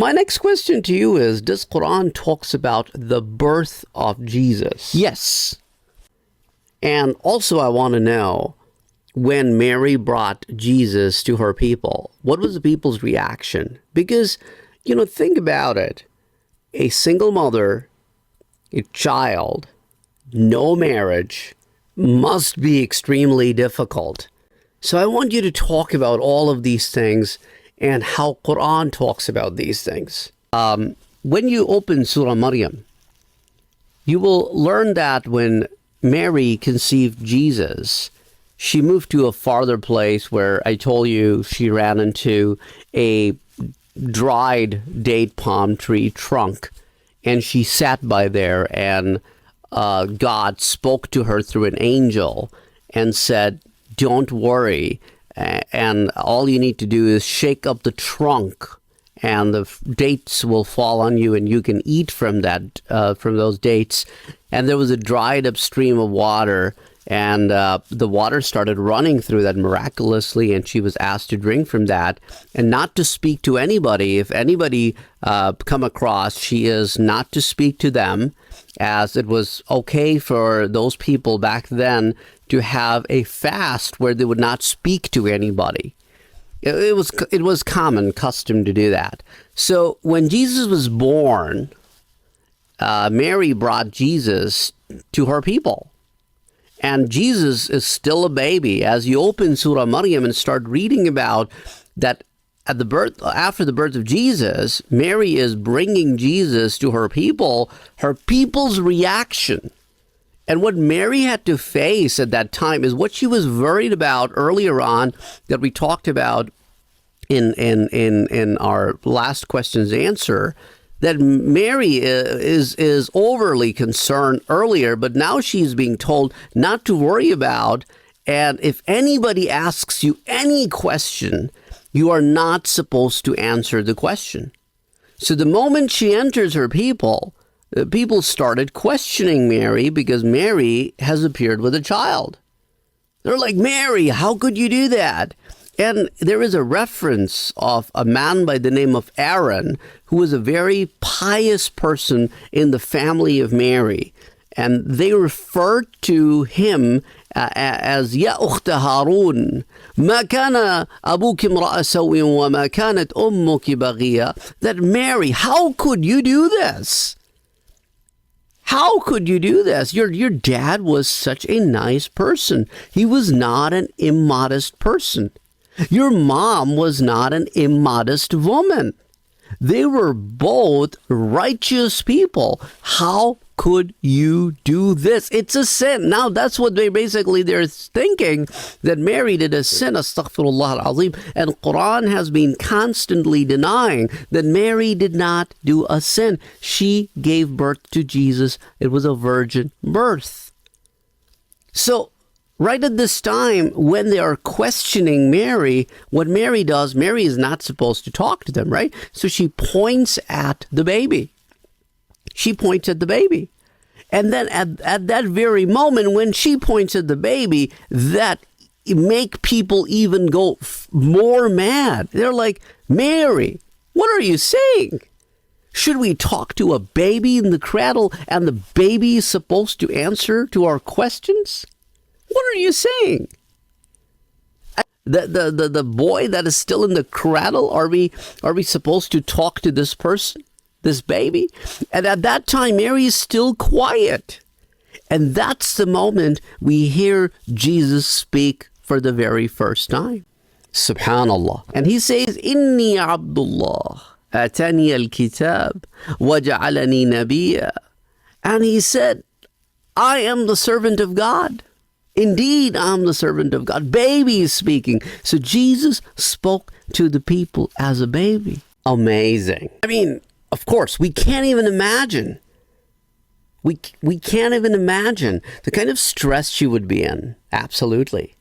My next question to you is, does Quran talks about the birth of Jesus? Yes. And also I want to know, when Mary brought Jesus to her people, what was the people's reaction? Because, think about it. A single mother, a child, no marriage, must be extremely difficult. So I want you to talk about all of these things and how Quran talks about these things. When you open Surah Maryam, you will learn that when Mary conceived Jesus, she moved to a farther place where I told you she ran into a dried date palm tree trunk, and she sat by there, and God spoke to her through an angel and said, "Don't worry, and all you need to do is shake up the trunk, and the dates will fall on you, and you can eat from those dates." And there was a dried up stream of water, and the water started running through that miraculously, and she was asked to drink from that and not to speak to anybody. If anybody come across, she is not to speak to them, as it was okay for those people back then to have a fast where they would not speak to anybody. It was common custom to do that. So when Jesus was born, Mary brought Jesus to her people. And Jesus is still a baby. As you open Surah Maryam and start reading about that, after the birth of Jesus, Mary is bringing Jesus to her people. Her people's reaction, and what Mary had to face at that time, is what she was worried about earlier on, that we talked about in our last question's answer. That Mary is overly concerned earlier, but now she's being told not to worry about. And if anybody asks you any question, you are not supposed to answer the question. So the moment she enters her people, the people started questioning Mary, because Mary has appeared with a child. They're like, "Mary, how could you do that?" And there is a reference of a man by the name of Aaron, who was a very pious person in the family of Mary. And they referred to him as "Ya Ukhta Harun, ma kana abuki imra'a sawin wa ma kanat ummuki baghiya." That Mary, how could you do this? How could you do this? Your dad was such a nice person. He was not an immodest person. Your mom was not an immodest woman. They were both righteous people. How could you do this? It's a sin. Now, that's what they're thinking, that Mary did a sin, astaghfirullah al-azim. And Quran has been constantly denying that Mary did not do a sin. She gave birth to Jesus. It was a virgin birth. So, right at this time, when they are questioning Mary, what Mary does, Mary is not supposed to talk to them, right? So she points at the baby. She points at the baby. And then at that very moment, when she points at the baby, that make people even go more mad. They're like, "Mary, what are you saying? Should we talk to a baby in the cradle, and the baby is supposed to answer to our questions? What are you saying? The boy that is still in the cradle, are we supposed to talk to this person, this baby?" And at that time, Mary is still quiet. And that's the moment we hear Jesus speak for the very first time. Subhanallah. And he says, "Inni Abdullah, atani al-kitab, waja'alani nabiyya." And he said, "I am the servant of God. Indeed, I'm the servant of God." Baby is speaking. So Jesus spoke to the people as a baby. Amazing. I mean, of course, we can't even imagine. We can't even imagine the kind of stress she would be in. Absolutely.